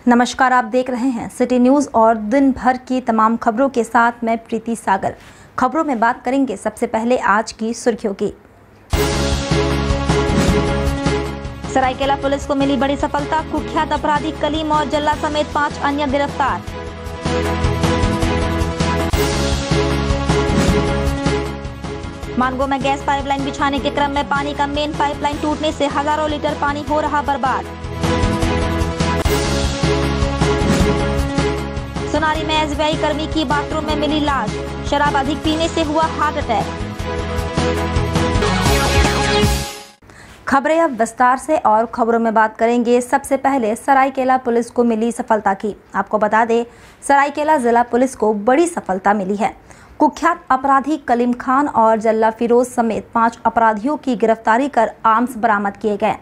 नमस्कार, आप देख रहे हैं सिटी न्यूज़ और दिन भर की तमाम खबरों के साथ मैं प्रीति सागर। खबरों में बात करेंगे सबसे पहले आज की सुर्खियों की। सरायकेला पुलिस को मिली बड़ी सफलता, कुख्यात अपराधी कलीम और जल्ला समेत 5 अन्य गिरफ्तार। मानगो में गैस पाइपलाइन बिछाने के क्रम में पानी का मेन पाइपलाइन टूटने से हजारों लीटर पानी हो रहा बर्बाद। सोनारी में एसबीआई कर्मी की बाथरूम में मिली लाश, शराब अधिक पीने से हुआ हार्ट अटैक। खबरें अब विस्तार से और खबरों में बात करेंगे सबसे पहले सरायकेला पुलिस को मिली सफलता की। आपको बता दें, सरायकेला जिला पुलिस को बड़ी सफलता मिली है। कुख्यात अपराधी कलीम खान और जल्ला फिरोज समेत 5 अपराधियों की गिरफ्तारी कर आर्म्स बरामद किए गए।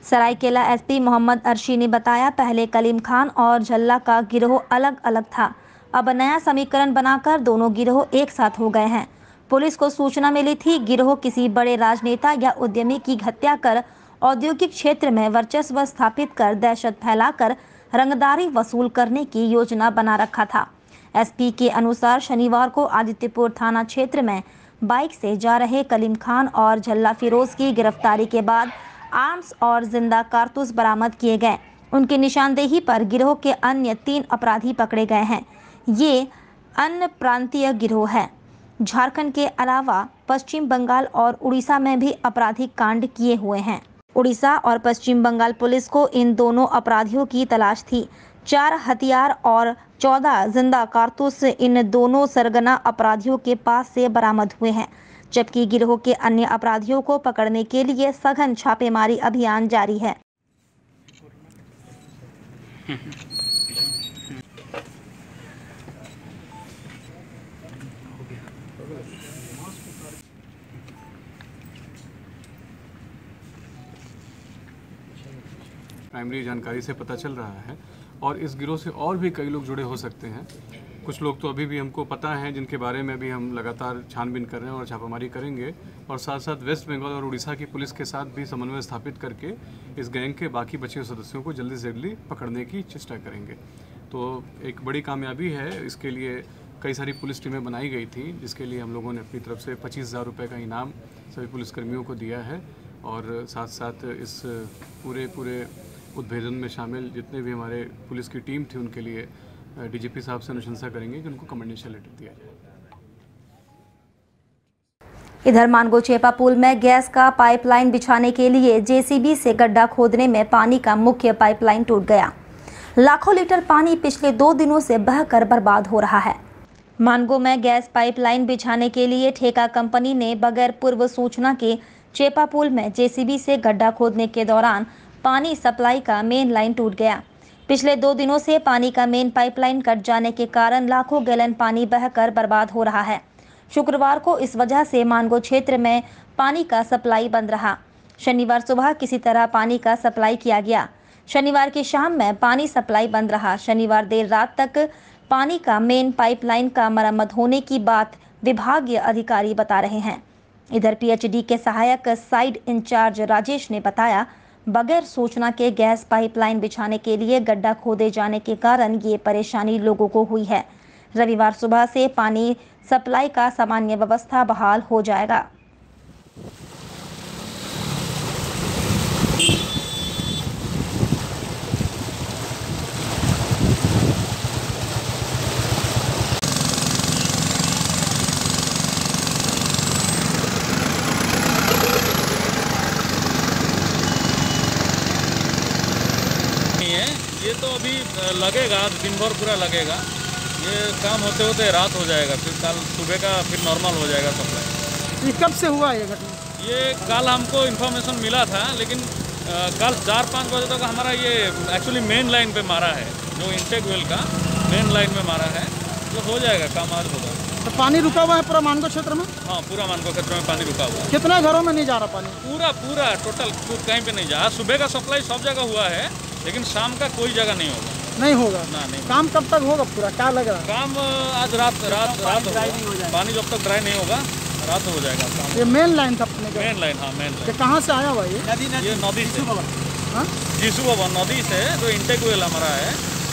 सरायकेला एसपी मोहम्मद अर्शी ने बताया, पहले कलीम खान और जल्ला का गिरोह अलग अलग था, अब नया समीकरण बनाकर दोनों गिरोह एक साथ हो गए हैं। पुलिस को सूचना मिली थी गिरोह किसी बड़े राजनेता या उद्यमी की हत्या कर औद्योगिक क्षेत्र में वर्चस्व स्थापित कर दहशत फैलाकर रंगदारी वसूल करने की योजना बना रखा था। एसपी के अनुसार शनिवार को आदित्यपुर थाना क्षेत्र में बाइक से जा रहे कलीम खान और जल्ला फिरोज की गिरफ्तारी के बाद आर्म्स और जिंदा कारतूस बरामद किए गए। उनकी निशानदेही पर गिरोह के अन्य 3 अपराधी पकड़े गए हैं। ये अन्य प्रांतीय गिरोह है। झारखंड के अलावा पश्चिम बंगाल और उड़ीसा में भी आपराधिक कांड किए हुए हैं। उड़ीसा और पश्चिम बंगाल पुलिस को इन दोनों अपराधियों की तलाश थी। 4 हथियार और 14 जिंदा कारतूस इन दोनों सरगना अपराधियों के पास से बरामद हुए हैं, जबकि गिरोह के अन्य अपराधियों को पकड़ने के लिए सघन छापेमारी अभियान जारी है। प्राइमरी जानकारी से पता चल रहा है और इस गिरोह से और भी कई लोग जुड़े हो सकते हैं। कुछ लोग तो अभी भी हमको पता है, जिनके बारे में भी हम लगातार छानबीन कर रहे हैं और छापामारी करेंगे, और साथ साथ वेस्ट बंगाल और उड़ीसा की पुलिस के साथ भी समन्वय स्थापित करके इस गैंग के बाकी बचे सदस्यों को जल्दी से जल्दी पकड़ने की चेष्टा करेंगे। तो एक बड़ी कामयाबी है। इसके लिए कई सारी पुलिस टीमें बनाई गई थी, जिसके लिए हम लोगों ने अपनी तरफ से 25,000 रुपये का इनाम सभी पुलिसकर्मियों को दिया है, और साथ साथ इस पूरे उद्भेदन में शामिल जितने भी हमारे पुलिस की टीम थी उनके लिए डीजीपी साहब से अनुशंसा करेंगे कि उनको कमेंडेशन लेटर दिया जाए। इधर मानगो चेपा पुल में गैस का पाइपलाइन बिछाने के लिए जेसीबी से गड्ढा खोदने में पानी का मुख्य पाइपलाइन टूट गया। लाखों लीटर पानी पिछले 2 दिनों से बहकर बर्बाद हो रहा है। मानगो में गैस पाइपलाइन बिछाने के लिए ठेका कंपनी ने बगैर पूर्व सूचना के चेपा पुल में जेसीबी से गड्ढा खोदने के दौरान पानी सप्लाई का मेन लाइन टूट गया। पिछले 2 दिनों से पानी का मेन पाइपलाइन कट जाने के कारण लाखों गैलन पानी बहकर बर्बाद हो रहा है। शुक्रवार को इस वजह से मानगो क्षेत्र में पानी का सप्लाई बंद रहा। शनिवार सुबह किसी तरह पानी का सप्लाई किया गया। शनिवार की शाम में पानी सप्लाई बंद रहा। शनिवार देर रात तक पानी का मेन पाइपलाइन का मरम्मत होने की बात विभागीय अधिकारी बता रहे हैं। इधर पीएचडी के सहायक साइड इंचार्ज राजेश ने बताया, बगैर सूचना के गैस पाइपलाइन बिछाने के लिए गड्ढा खोदे जाने के कारण ये परेशानी लोगों को हुई है। रविवार सुबह से पानी सप्लाई का सामान्य व्यवस्था बहाल हो जाएगा। ये तो अभी लगेगा, दिन भर पूरा लगेगा। ये काम होते होते रात हो जाएगा, फिर कल सुबह का फिर नॉर्मल हो जाएगा सप्लाई। ये कब से हुआ ये घटना? ये कल हमको इन्फॉर्मेशन मिला था, लेकिन कल 4-5 बजे तक हमारा ये एक्चुअली मेन लाइन पे मारा है, जो इंटेक वेल का मेन लाइन में मारा है, तो हो जाएगा काम, आज होगा। तो पानी रुका हुआ है पूरा मानगो क्षेत्र में? हाँ, पूरा मानगो क्षेत्र में पानी रुका हुआ है। कितने घरों में नहीं जा रहा पानी? पूरा टोटल कहीं पे नहीं जा। सुबह का सप्लाई सब जगह हुआ है, लेकिन शाम का कोई जगह नहीं होगा। नहीं होगा ना, नहीं। काम कब तक होगा पूरा, क्या लग रहा है? काम आज रात होगा। पानी जब तक ड्राई नहीं होगा रात हो जाएगा काम। ये मेन लाइन था अपने का? मेन लाइन, हाँ मेन लाइन। ये कहाँ से आया हुआ ये? नदी से, हाँ? जीसू भवन नदी से जो इंटेक वेल हमारा है,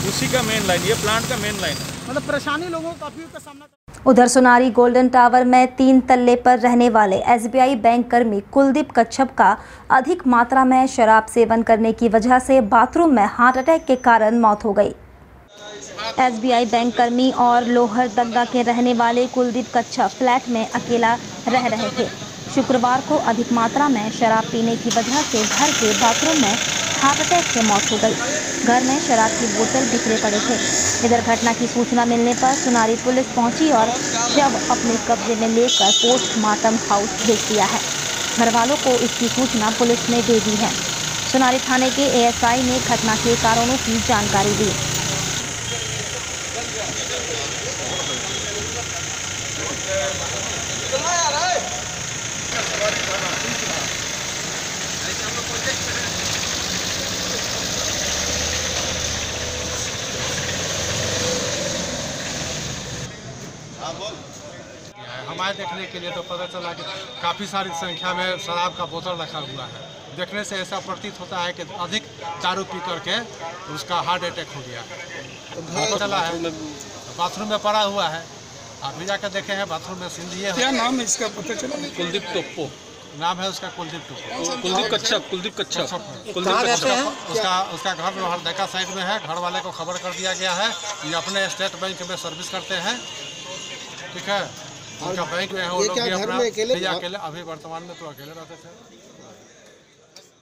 उसी का मेन लाइन, ये प्लांट का मेन लाइन है। मतलब परेशानी लोगों को काफी का सामना उधर सोनारी गोल्डन टावर में 3 तल्ले पर रहने वाले SBI बैंक कर्मी कुलदीप कच्छप का अधिक मात्रा में शराब सेवन करने की वजह से बाथरूम में हार्ट अटैक के कारण मौत हो गई। SBI बैंक कर्मी और लोहरदगा के रहने वाले कुलदीप कच्छप फ्लैट में अकेला रह रहे थे। शुक्रवार को अधिक मात्रा में शराब पीने की वजह से घर के बाथरूम में हार्ट अटैक से मौत हो गई। घर में शराब की बोतल बिखरे पड़े थे। इधर घटना की सूचना मिलने पर सोनारी पुलिस पहुंची और शव अपने कब्जे में लेकर पोस्टमार्टम हाउस भेज दिया है। घर वालों को इसकी सूचना पुलिस ने दे दी है। सोनारी थाने के ASI ने घटना के कारणों की जानकारी दी। हमारे देखने के लिए तो पता चला कि काफ़ी सारी संख्या में शराब का बोतल रखा हुआ है। देखने से ऐसा प्रतीत होता है कि अधिक दारू पी करके उसका हार्ट अटैक हो गया। तो चला है बाथरूम में पड़ा हुआ है। आप भी जाकर देखे हैं बाथरूम में सीन लिए। क्या नाम है इसका पता चला? कुलदीप टोप्पो नाम है उसका, कुलदीप टोप्पो। कुलदीप कच्छप। उसका घर लोहरदगा साइड में है। घर वाले को खबर कर दिया गया है। ये अपने स्टेट बैंक में सर्विस करते हैं, ठीक है। उनका बैंक में है, वो लोग भी अपना अकेले अभी वर्तमान में तो अकेले रहते थे।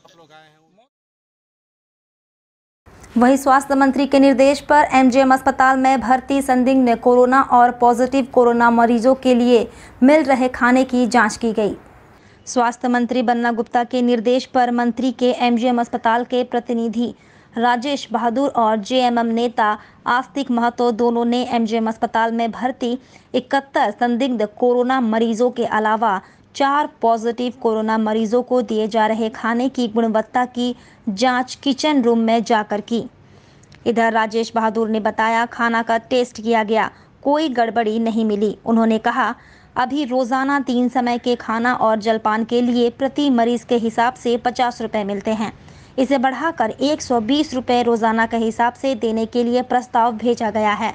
आप लोग आए हैं। वहीं स्वास्थ्य मंत्री के निर्देश पर MGM अस्पताल में भर्ती संदिग्ध कोरोना और पॉजिटिव कोरोना मरीजों के लिए मिल रहे खाने की जांच की गई। स्वास्थ्य मंत्री बन्ना गुप्ता के निर्देश पर मंत्री के MGM अस्पताल के प्रतिनिधि राजेश बहादुर और JMM नेता आस्तिक महतो दोनों ने MGM अस्पताल में भर्ती 71 संदिग्ध कोरोना मरीजों के अलावा 4 पॉजिटिव कोरोना मरीजों को दिए जा रहे खाने की गुणवत्ता की जांच किचन रूम में जाकर की। इधर राजेश बहादुर ने बताया, खाना का टेस्ट किया गया, कोई गड़बड़ी नहीं मिली। उन्होंने कहा, अभी रोज़ाना 3 समय के खाना और जलपान के लिए प्रति मरीज के हिसाब से 50 रुपये मिलते हैं। इसे बढ़ाकर 120 रुपये रोज़ाना के हिसाब से देने के लिए प्रस्ताव भेजा गया है।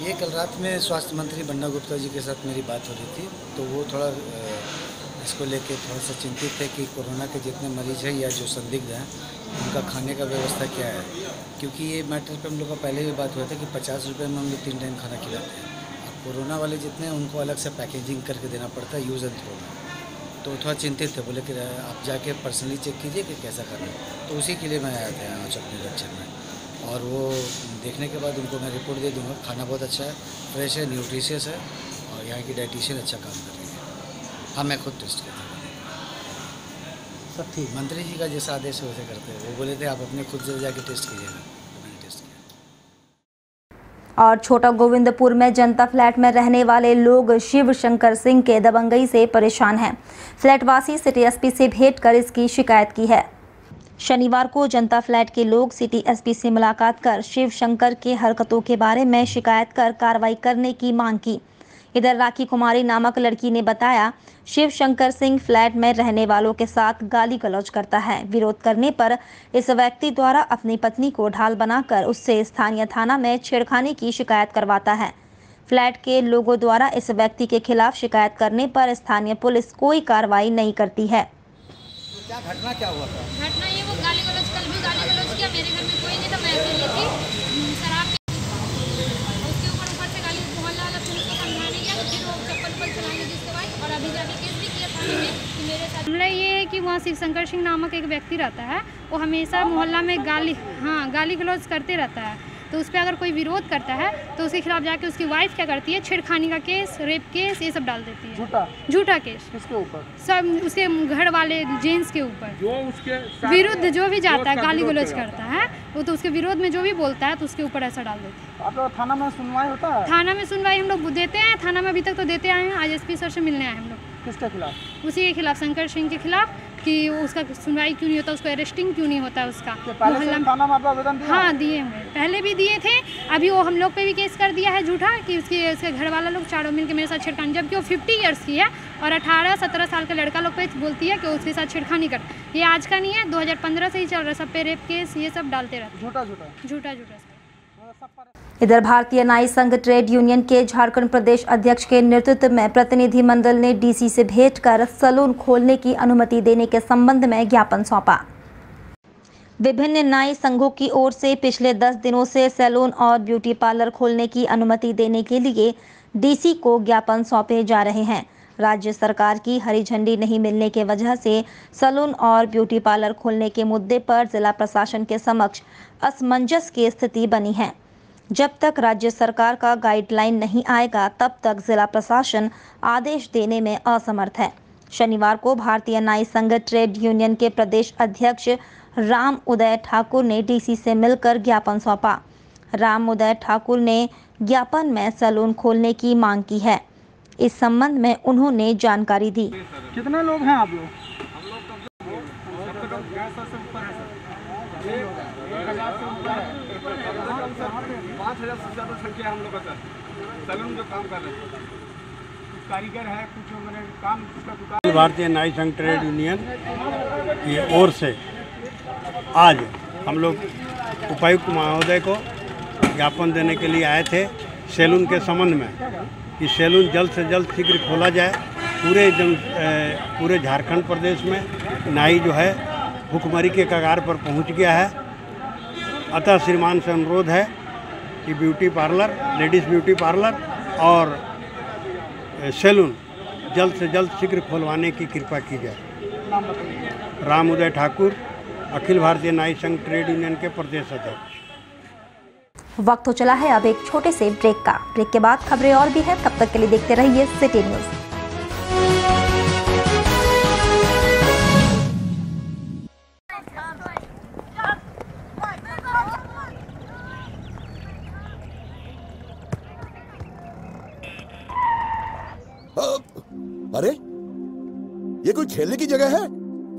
ये कल रात में स्वास्थ्य मंत्री बन्ना गुप्ता जी के साथ मेरी बात हो रही थी, तो वो थोड़ा इसको लेके थोड़ा सा चिंतित थे कि कोरोना के जितने मरीज हैं या जो संदिग्ध हैं उनका खाने का व्यवस्था क्या है, क्योंकि ये मैटर पे हम लोग का पहले भी बात हुआ था कि 50 रुपये में हम लोग 3 टाइम खाना खिलाते हैं। अब कोरोना वाले जितने हैं उनको अलग से पैकेजिंग करके देना पड़ता है, यूज़ एंड थ्रो में। तो थोड़ा चिंतित थे, बोले कि आप जाके पर्सनली चेक कीजिए कि कैसा करना है। तो उसी के लिए मैं आया था आज अपने लेक्चर में, और वो देखने के बाद उनको मैं रिपोर्ट दे दूँगा। खाना बहुत अच्छा है, फ्रेश है, न्यूट्रिशियस है, और यहाँ की डाइटिशियन अच्छा काम कर रही है। हाँ, मैं खुद टेस्ट किया था, सब ठीक। मंत्री जी का जैसा आदेश है वैसे करते हैं। वो बोले थे आप अपने खुद से जाके टेस्ट कीजिएगा, तो मैंने टेस्ट किया। और छोटा गोविंदपुर में जनता फ्लैट में रहने वाले लोग शिव शंकर सिंह के दबंगई से परेशान हैं। फ्लैटवासी सिटी एसपी से भेंट कर इसकी शिकायत की है। शनिवार को जनता फ्लैट के लोग सिटी एसपी से मुलाकात कर शिव शंकर के हरकतों के बारे में शिकायत कर कार्रवाई करने की मांग की। इधर राखी कुमारी नामक लड़की ने बताया, शिव शंकर सिंह फ्लैट में रहने वालों के साथ गाली गलौज करता है। विरोध करने पर इस व्यक्ति द्वारा अपनी पत्नी को ढाल बनाकर उससे स्थानीय थाना में छेड़खानी की शिकायत करवाता है। फ्लैट के लोगों द्वारा इस व्यक्ति के खिलाफ शिकायत करने पर स्थानीय पुलिस कोई कार्रवाई नहीं करती है। क्या घटना क्या हुआ था? घटना ये वो गाली गलौज, कल भी गाली गलौज किया। मेरे घर में कोई नहीं था, मैं अकेली थी। शराब उसके ऊपर से गाली, मोहल्ला वाला पुलिस को समझाने गया तो फिर वो चप्पल चलाने लगी उसके बाद, और अभी जाके केस भी किया थाने में कि मेरे साथ। मामला ये है कि वहाँ शिव शंकर सिंह नामक एक व्यक्ति रहता है, वो हमेशा मोहल्ला में गाली गलौज करते रहता है। तो उस पर अगर कोई विरोध करता है तो उसके खिलाफ जाके उसकी वाइफ क्या करती है, छेड़खानी का केस, रेप केस, ये सब डाल देती है। झूठा केस किसके ऊपर? सब उसके घर वाले जेंट्स के ऊपर, जो उसके विरुद्ध जो भी जाता है, गाली गलौज करता है वो, तो उसके विरोध में जो भी बोलता है तो उसके ऊपर ऐसा डाल देते हैं। आप लोग थाना में सुनवाई होता है? थाना में सुनवाई हम लोग देते हैं, थाना में अभी तक तो देते आए हैं। आज एसपी सर से मिलने आए हम लोग। किसके खिलाफ? उसी के खिलाफ, शंकर सिंह के खिलाफ, कि उसका सुनवाई क्यों नहीं होता, उसको अरेस्टिंग क्यों नहीं होता उसका। पहले से थाना में आप आवेदन दिए? हाँ दिए हुए, पहले भी दिए थे, अभी वो हम लोग पे भी केस कर दिया है झूठा कि उसके घर वाला लोग चारों मिल के मेरे साथ छेड़खानी, जबकि वो 50 ईयर्स की है और 18-17 साल का लड़का लोग पे बोलती है कि उसके साथ छेड़खानी कर। ये आज का नहीं है, 2015 से ही चल रहा है, सब पे रेप केस ये सब डालते रहते हैं, झूठा। इधर भारतीय नाई संघ ट्रेड यूनियन के झारखंड प्रदेश अध्यक्ष के नेतृत्व में प्रतिनिधि मंडल ने डीसी से भेंट कर सैलून खोलने की अनुमति देने के संबंध में ज्ञापन सौंपा। विभिन्न नाई संघों की ओर से पिछले 10 दिनों से सैलून और ब्यूटी पार्लर खोलने की अनुमति देने के लिए डीसी को ज्ञापन सौंपे जा रहे हैं। राज्य सरकार की हरी झंडी नहीं मिलने के वजह से सैलून और ब्यूटी पार्लर खोलने के मुद्दे पर जिला प्रशासन के समक्ष असमंजस की स्थिति बनी है। जब तक राज्य सरकार का गाइडलाइन नहीं आएगा तब तक जिला प्रशासन आदेश देने में असमर्थ है। शनिवार को भारतीय नाई संघ ट्रेड यूनियन के प्रदेश अध्यक्ष राम उदय ठाकुर ने डीसी से मिलकर ज्ञापन सौंपा। राम उदय ठाकुर ने ज्ञापन में सैलून खोलने की मांग की है। इस संबंध में उन्होंने जानकारी दी। कितने लोग हैं आप लोग? हम लोग सैलून जो काम कर रहे हैं, कारीगर है, कुछ मैंने काम उसका दुकान। भारतीय नाई संघ ट्रेड यूनियन की ओर से आज हम लोग उपायुक्त महोदय को ज्ञापन देने के लिए आए थे सैलून के संबंध में कि सैलून जल्द से जल्द शीघ्र खोला जाए। पूरे झारखंड प्रदेश में नाई जो है भुखमरी के कगार पर पहुंच गया है। अतः श्रीमान से अनुरोध है कि beauty parlour, ladies beauty parlour और सैलून जल्द से जल्द शीघ्र खोलवाने की कृपा की जाए। राम उदय ठाकुर, अखिल भारतीय नाई संघ ट्रेड यूनियन के प्रदेश अध्यक्ष। वक्त हो चला है अब एक छोटे से ब्रेक का। ब्रेक के बाद खबरें और भी है, तब तक के लिए देखते रहिए सिटी न्यूज़। अरे ये कोई खेलने की जगह है?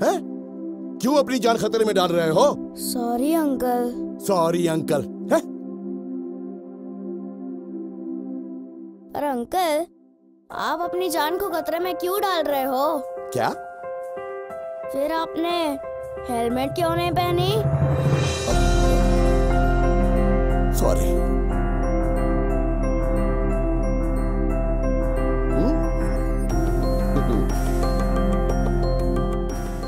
हैं? क्यों अपनी जान खतरे में डाल रहे हो? Sorry uncle. सॉरी अंकल है? पर अंकल, आप अपनी जान को खतरे में क्यों डाल रहे हो? क्या? फिर आपने हेलमेट क्यों नहीं पहनी? सॉरी।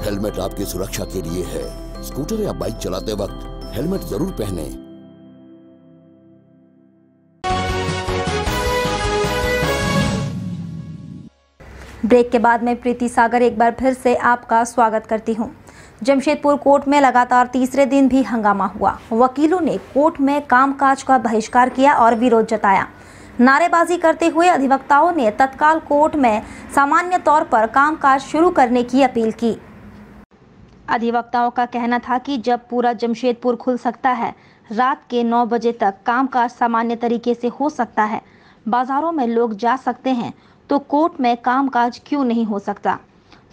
हेलमेट आपकी सुरक्षा के लिए है। स्कूटर या बाइक चलाते वक्त हेलमेट जरूर पहनें। ब्रेक के बाद मैं प्रीति सागर एक बार फिर से आपका स्वागत करती हूं। जमशेदपुर कोर्ट में लगातार तीसरे दिन भी हंगामा हुआ। वकीलों ने कोर्ट में कामकाज का बहिष्कार किया और विरोध जताया। नारेबाजी करते हुए अधिवक्ताओं ने तत्काल कोर्ट में सामान्य तौर पर कामकाज शुरू करने की अपील की। अधिवक्ताओं का कहना था कि जब पूरा जमशेदपुर खुल सकता है, रात के 9 बजे तक कामकाज सामान्य तरीके से हो सकता है, बाजारों में लोग जा सकते हैं, तो कोर्ट में कामकाज क्यों नहीं हो सकता।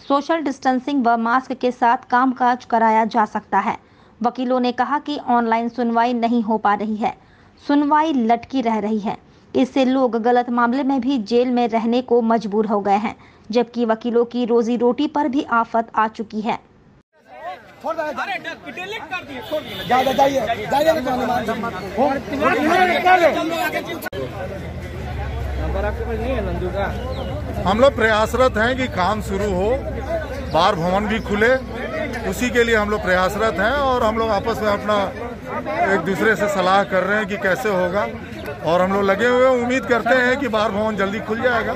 सोशल डिस्टेंसिंग व मास्क के साथ कामकाज कराया जा सकता है। वकीलों ने कहा कि ऑनलाइन सुनवाई नहीं हो पा रही है, सुनवाई लटकी रह रही है। इससे लोग गलत मामले में भी जेल में रहने को मजबूर हो गए हैं, जबकि वकीलों की रोजी रोटी पर भी आफत आ चुकी है। हम लोग प्रयासरत हैं कि काम शुरू हो, बार भवन भी खुले, उसी के लिए हम लोग प्रयासरत हैं और हम लोग आपस में अपना एक दूसरे से सलाह कर रहे हैं कि कैसे होगा और हम लोग लगे हुए उम्मीद करते हैं कि बार भवन जल्दी खुल जाएगा।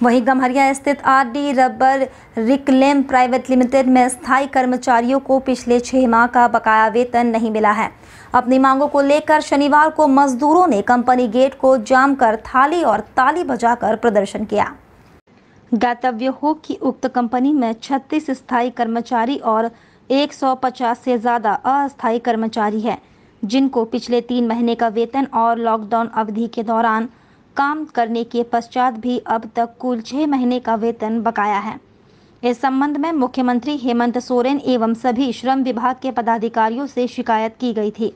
वहीं गम्हरिया स्थित RD rubber reclaim private limited में स्थायी कर्मचारियों को पिछले 6 माह का बकाया वेतन नहीं मिला है। अपनी मांगों को लेकर शनिवार को मजदूरों ने कंपनी गेट को जाम कर थाली और ताली बजाकर प्रदर्शन किया। ज्ञातव्य हो कि उक्त कंपनी में 36 स्थायी कर्मचारी और 150 से ज्यादा अस्थायी कर्मचारी हैं, जिनको पिछले 3 महीने का वेतन और लॉकडाउन अवधि के दौरान काम करने के पश्चात भी अब तक कुल 6 महीने का वेतन बकाया है। इस संबंध में मुख्यमंत्री हेमंत सोरेन एवं सभी श्रम विभाग के पदाधिकारियों से शिकायत की गई थी।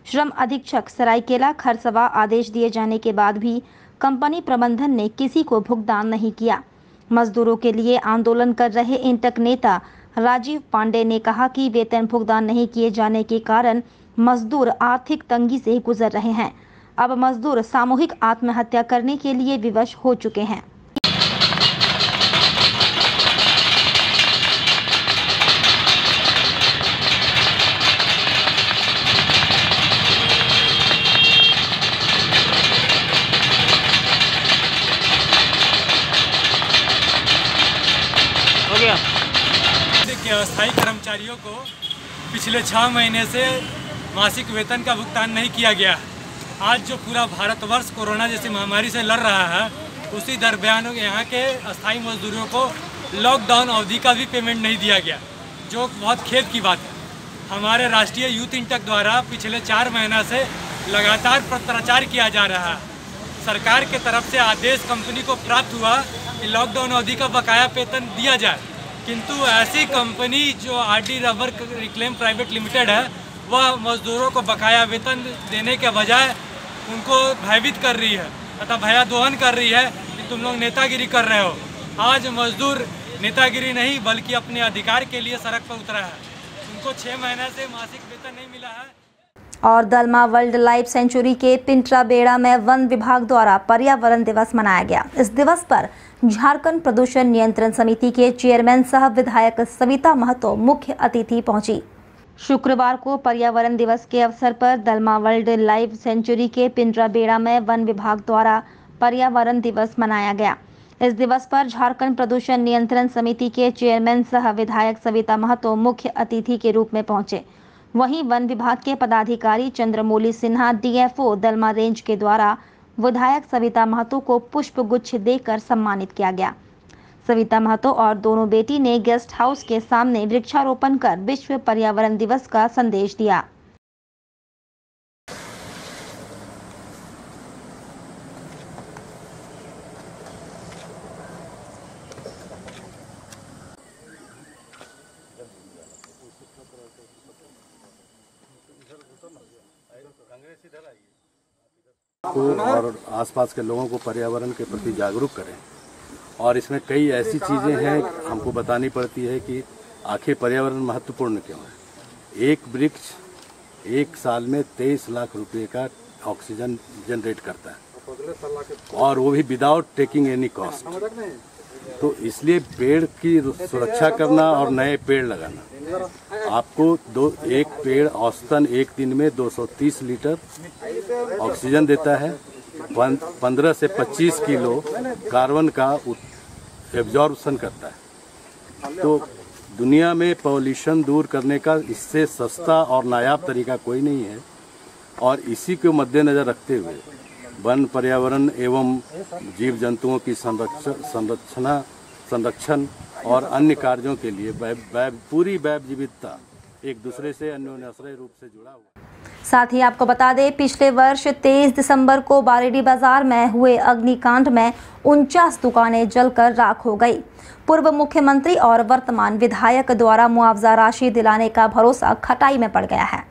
श्रम अधीक्षक सरायकेला खरसवा आदेश दिए जाने के बाद भी कंपनी प्रबंधन ने किसी को भुगतान नहीं किया। मजदूरों के लिए आंदोलन कर रहे इंटक नेता राजीव पांडे ने कहा कि वेतन भुगतान नहीं किए जाने के कारण मजदूर आर्थिक तंगी से गुजर रहे हैं। अब मजदूर सामूहिक आत्महत्या करने के लिए विवश हो चुके हैं। हो गया। अस्थायी कर्मचारियों को पिछले 6 महीने से मासिक वेतन का भुगतान नहीं किया गया। आज जो पूरा भारतवर्ष कोरोना जैसी महामारी से लड़ रहा है, उसी दरमियान यहाँ के अस्थायी मजदूरों को लॉकडाउन अवधि का भी पेमेंट नहीं दिया गया, जो बहुत खेद की बात है। हमारे राष्ट्रीय यूथ इंटक द्वारा पिछले 4 महीना से लगातार पत्राचार किया जा रहा है। सरकार के तरफ से आदेश कंपनी को प्राप्त हुआ कि लॉकडाउन अवधि का बकाया वेतन दिया जाए, किंतु ऐसी कंपनी जो RD rubber reclaim private limited है, वह मजदूरों को बकाया वेतन देने के बजाय उनको भयभीत कर रही है, अतः भया दोहन कर रही है कि तुम लोग नेतागिरी कर रहे हो। आज मजदूर नेतागिरी नहीं बल्कि अपने अधिकार के लिए सड़क पर उतरा है। उनको 6 महीने से मासिक वेतन नहीं मिला है। और दलमा वाइल्ड लाइफ सेंचुरी के पिंटरा बेड़ा में वन विभाग द्वारा पर्यावरण दिवस मनाया गया। इस दिवस पर झारखंड प्रदूषण नियंत्रण समिति के चेयरमैन सह विधायक सविता महतो मुख्य अतिथि पहुंची। शुक्रवार को पर्यावरण दिवस के अवसर पर दलमा वाइल्ड लाइफ सेंचुरी के पिंटरा बेड़ा में वन विभाग द्वारा पर्यावरण दिवस मनाया गया। इस दिवस पर झारखंड प्रदूषण नियंत्रण समिति के चेयरमैन सह विधायक सविता महतो मुख्य अतिथि के रूप में पहुंचे। वहीं वन विभाग के पदाधिकारी चंद्रमौली सिन्हा डीएफओ दलमा रेंज के द्वारा विधायक सविता महतो को पुष्प गुच्छ देकर सम्मानित किया गया। सविता महतो और दोनों बेटी ने गेस्ट हाउस के सामने वृक्षारोपण कर विश्व पर्यावरण दिवस का संदेश दिया। और आसपास के लोगों को पर्यावरण के प्रति जागरूक करें। और इसमें कई ऐसी चीज़ें हैं हमको बतानी पड़ती है कि आखिर पर्यावरण महत्वपूर्ण क्यों है। एक वृक्ष 1 साल में 23 लाख रुपए का ऑक्सीजन जनरेट करता है, और वो भी विदाउट टेकिंग एनी कॉस्ट। तो इसलिए पेड़ की सुरक्षा करना और नए पेड़ लगाना, आपको एक पेड़ औसतन एक दिन में 230 लीटर ऑक्सीजन देता है, 15 से 25 किलो कार्बन का एब्जॉर्प्शन करता है। तो दुनिया में पॉल्यूशन दूर करने का इससे सस्ता और नायाब तरीका कोई नहीं है। और इसी को मद्देनजर रखते हुए वन पर्यावरण एवं जीव जंतुओं की संरक्षण और अन्य कार्यों के लिए पूरी वैव विविधता एक दूसरे से अन्योन्याश्रय रूप से जुड़ा हुआ। साथ ही आपको बता दें, पिछले वर्ष 23 दिसंबर को बारेडी बाजार में हुए अग्निकांड में 49 दुकानें जलकर राख हो गई। पूर्व मुख्यमंत्री और वर्तमान विधायक द्वारा मुआवजा राशि दिलाने का भरोसा खटाई में पड़ गया है।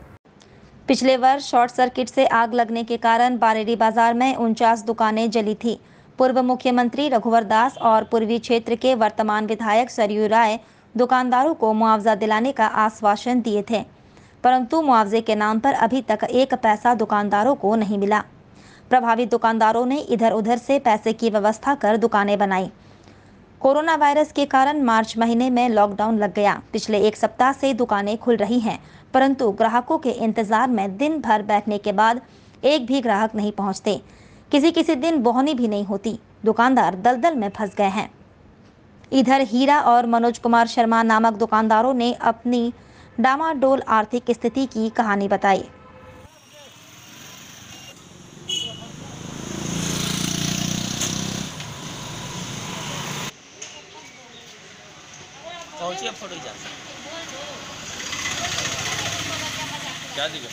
पिछले वर्ष शॉर्ट सर्किट से आग लगने के कारण बारेडी बाजार में 49 दुकानें जली थी। पूर्व मुख्यमंत्री रघुवर दास और पूर्वी क्षेत्र के वर्तमान विधायक सरयू राय दुकानदारों को मुआवजा दिलाने का आश्वासन दिए थे, परंतु मुआवजे के नाम पर अभी तक 1 पैसा दुकानदारों को नहीं मिला। प्रभावित दुकानदारों ने इधर उधर से पैसे की व्यवस्था कर दुकानें बनाई। कोरोना वायरस के कारण मार्च महीने में लॉकडाउन लग गया। पिछले 1 सप्ताह से दुकानें खुल रही हैं, परंतु ग्राहकों के इंतजार में दिन भर बैठने के बाद एक भी ग्राहक नहीं पहुंचते। किसी दिन बोहनी भी नहीं होती। दुकानदार दलदल में फंस गए हैं। इधर हीरा और मनोज कुमार शर्मा नामक दुकानदारों ने अपनी डामाडोल आर्थिक स्थिति की कहानी बताई। फोटो क्या दिखे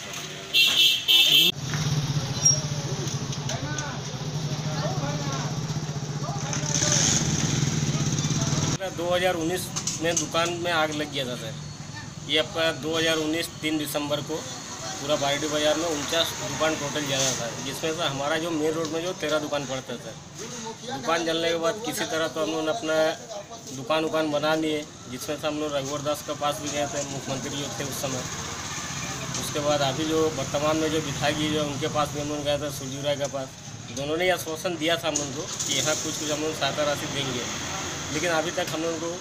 2019 में दुकान में आग लग गया था सर। ये आपका 2019 3 दिसंबर को पूरा बारडी बाज़ार में 49 दुकान टोटल जला था, जिसमें से हमारा जो मेन रोड में जो 13 दुकान पड़ता था। दुकान जलने के बाद किसी तरह तो हम लोग अपना दुकान बना लिए, जिसमें से हम लोग रघुवर दास के पास भी गए थे, मुख्यमंत्री जो थे उस समय। उसके बाद अभी जो वर्तमान में जो विधायक जी जो उनके पास भी हम लोग गए थे, सुरजीव राय के पास। दोनों ने आश्वासन दिया था हम लोग को कि यहाँ कुछ हम लोग सहायता राशि देंगे, लेकिन अभी तक हम लोग को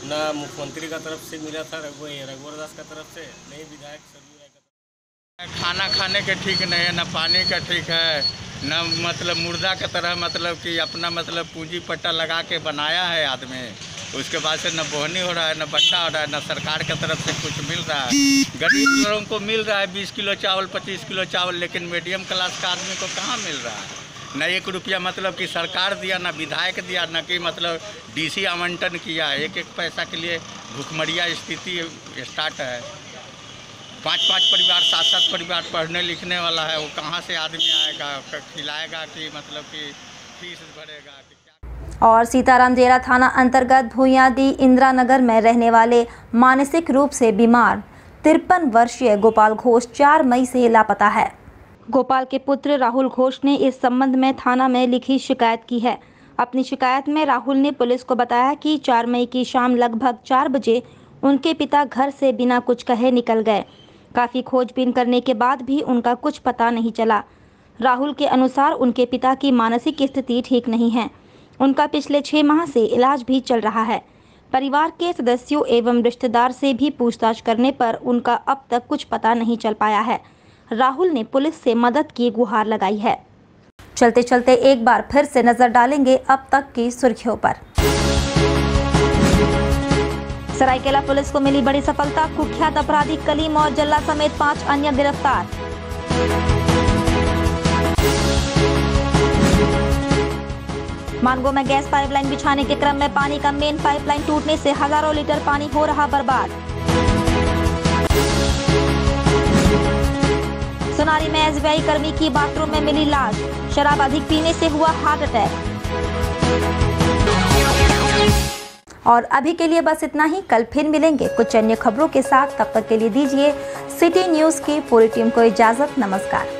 ना मुख्यमंत्री का तरफ से मिला था रघुवर दास का तरफ से, नहीं विधायक सुरजीव राय का तरफ। खाना खाने के ठीक नहीं है, न पानी का ठीक है, न मतलब मुर्दा की तरह मतलब कि अपना मतलब पूंजी पट्टा लगा के बनाया है आदमी। उसके बाद से न बोहनी हो रहा है, न बट्टा हो रहा है, न सरकार की तरफ से कुछ मिल रहा है। गरीब लोगों को मिल रहा है 20 किलो चावल, 25 किलो चावल, लेकिन मीडियम क्लास का आदमी को कहाँ मिल रहा है। न 1 रुपया मतलब कि सरकार दिया, न विधायक दिया, न कि मतलब डीसी आवंटन किया। एक पैसा के लिए भूखमरिया स्थिति स्टार्ट है। 5-5 परिवार, 7-7 परिवार पढ़ने लिखने वाला है, वो कहाँ से आदमी आएगा, खिलाएगा कि मतलब कि फीस भरेगा। और सीताराम जेरा थाना अंतर्गत भूयादी इंदिरा नगर में रहने वाले मानसिक रूप से बीमार 53 वर्षीय गोपाल घोष 4 मई से लापता है। गोपाल के पुत्र राहुल घोष ने इस संबंध में थाना में लिखी शिकायत की है। अपनी शिकायत में राहुल ने पुलिस को बताया कि 4 मई की शाम लगभग 4 बजे उनके पिता घर से बिना कुछ कहे निकल गए। काफ़ी खोजबीन करने के बाद भी उनका कुछ पता नहीं चला। राहुल के अनुसार उनके पिता की मानसिक स्थिति ठीक नहीं है। उनका पिछले 6 माह से इलाज भी चल रहा है। परिवार के सदस्यों एवं रिश्तेदार से भी पूछताछ करने पर उनका अब तक कुछ पता नहीं चल पाया है। राहुल ने पुलिस से मदद की गुहार लगाई है। चलते चलते एक बार फिर से नजर डालेंगे अब तक की सुर्खियों पर। सरायकेला पुलिस को मिली बड़ी सफलता, कुख्यात अपराधी कलीम और जल्ला समेत 5 अन्य गिरफ्तार। मानगो में गैस पाइपलाइन बिछाने के क्रम में पानी का मेन पाइपलाइन टूटने से हजारों लीटर पानी हो रहा बर्बाद। सोनारी में एसबीआई कर्मी की बाथरूम में मिली लाश, शराब अधिक पीने से हुआ हार्ट अटैक। और अभी के लिए बस इतना ही। कल फिर मिलेंगे कुछ अन्य खबरों के साथ। तब तक के लिए दीजिए सिटी न्यूज़ की पूरी टीम को इजाजत। नमस्कार।